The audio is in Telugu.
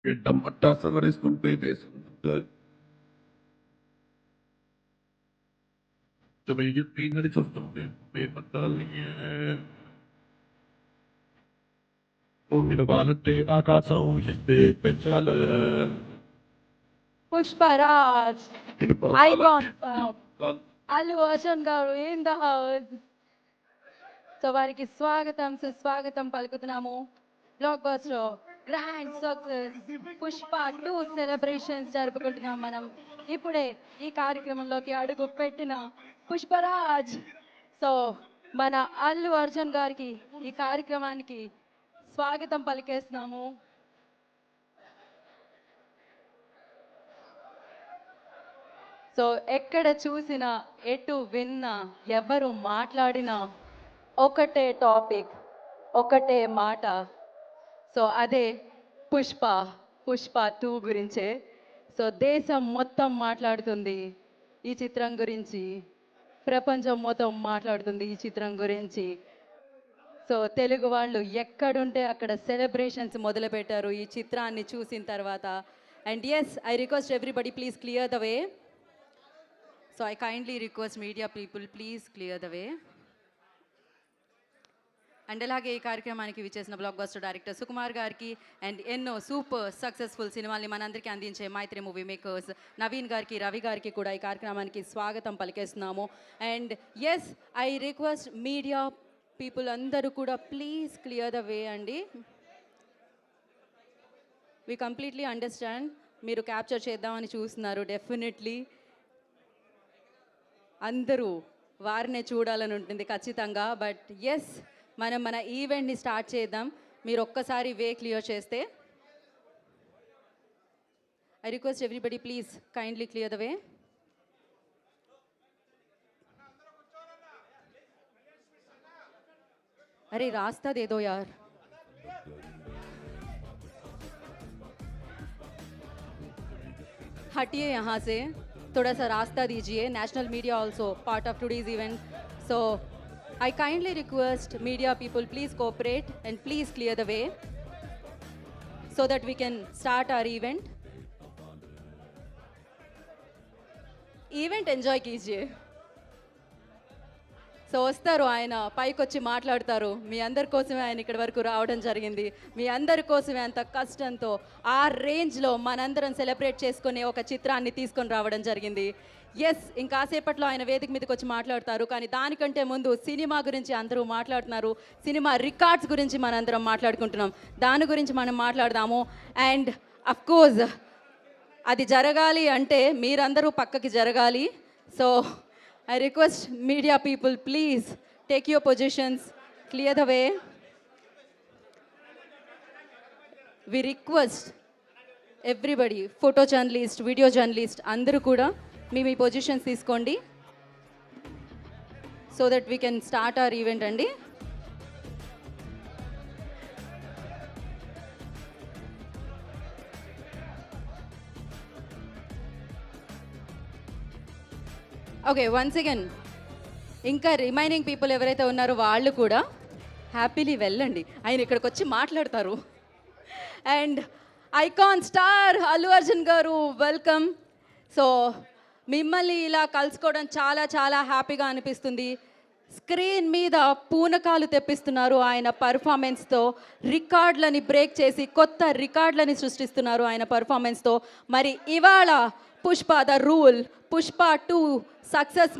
Gitamata savaris completes. So we get peanuts of the paper. Vanate Akasa Special Pushparaj icon Allu Arjun గారు ఇన్ ద హౌస్. సో వారికి స్వాగతం సుస్వాగతం పలుకుతున్నాము. Blockbuster grand success Pushpa 2 celebrations జరుపుకుంటున్నాం మనం. ఇప్పుడే ఈ కార్యక్రమంలోకి అడుగు పెట్టిన పుష్పరాజ్. సో మన అల్లు అర్జున్ గారికి ఈ కార్యక్రమానికి స్వాగతం పలికేస్తున్నాము. సో ఎక్కడ చూసినా ఎటు విన్నా ఎవరు మాట్లాడినా ఒకటే టాపిక్, ఒకటే మాట. సో అదే పుష్ప 2 గురించే. సో దేశం మొత్తం మాట్లాడుతుంది ఈ చిత్రం గురించి, ప్రపంచం మొత్తం మాట్లాడుతుంది ఈ చిత్రం గురించి. సో తెలుగు వాళ్ళు ఎక్కడుంటే అక్కడ సెలబ్రేషన్స్ మొదలుపెట్టారు ఈ చిత్రాన్ని చూసిన తర్వాత. And yes, I request everybody please clear the way. So I kindly request media people, please clear the way. And అలాగే ఈ కార్యక్రమానికి విచ్చేసిన బ్లాక్ బస్టర్ డైరెక్టర్ సుకుమార్ గారికి అండ్ ఎన్నో సూపర్ సక్సెస్ఫుల్ సినిమాల్ని మనందరికీ అందించే మైత్రి మూవీ మేకర్స్ నవీన్ గారికి, రవి గారికి కూడా ఈ కార్యక్రమానికి స్వాగతం పలికేస్తున్నాము. And yes, I request media people అందరూ కూడా ప్లీజ్ క్లియర్ ద వే అండి. వి కంప్లీట్లీ అండర్స్టాండ్, మీరు క్యాప్చర్ చేద్దామని చూస్తున్నారు. డెఫినెట్లీ అందరూ వారినే చూడాలని ఉంటుంది ఖచ్చితంగా. బట్ ఎస్, మనం మన ఈవెంట్ని స్టార్ట్ చేద్దాం. మీరు ఒక్కసారి వే క్లియర్ చేస్తే. I request everybody please kindly clear the వే. अरे रास्ता दे दो यार. हटिए यहाँ से, थोड़ा सा रास्ता दीजिए. National media also part of today's event. So I kindly request media people please cooperate and please clear the way so that we can start our event. Event enjoy కీజియే. సో వస్తారు, ఆయన పైకి వచ్చి మాట్లాడతారు. మీ అందరి కోసమే ఆయన ఇక్కడి వరకు రావడం జరిగింది. మీ అందరి కోసమే అంత కష్టంతో ఆ రేంజ్లో మనందరం సెలబ్రేట్ చేసుకునే ఒక చిత్రాన్ని తీసుకొని రావడం జరిగింది. ఎస్, ఇంకాసేపట్లో ఆయన వేదిక మీదకి వచ్చి మాట్లాడతారు. కానీ దానికంటే ముందు సినిమా గురించి అందరూ మాట్లాడుతున్నారు. సినిమా రికార్డ్స్ గురించి మనందరం మాట్లాడుకుంటున్నాం. దాని గురించి మనం మాట్లాడదాము. అండ్ అఫ్ కోర్స్ అది జరగాలి అంటే మీరందరూ పక్కకి జరగాలి. So I request media people, please take your positions, clear the way. We request everybody, photo journalist, video journalist, అందరూ కూడా మీ పొజిషన్స్ తీసుకోండి so that we can start our event అండి. ఓకే, వన్స్ అగైన్ ఇంకా రిమైనింగ్ పీపుల్ ఎవరైతే ఉన్నారో వాళ్ళు కూడా హ్యాపీలీ వెళ్ళండి. ఆయన ఇక్కడికి వచ్చి మాట్లాడతారు. And icon star Allu Arjun గారు, వెల్కమ్. సో మిమ్మల్ని ఇలా కలుసుకోవడం చాలా చాలా హ్యాపీగా అనిపిస్తుంది. స్క్రీన్ మీద పూనకాలు తెప్పిస్తున్నారు ఆయన పర్ఫార్మెన్స్తో. రికార్డులని బ్రేక్ చేసి కొత్త రికార్డులని సృష్టిస్తున్నారు ఆయన పర్ఫార్మెన్స్తో. మరి ఇవాళ Pushpa the rule, Pushpa 2 success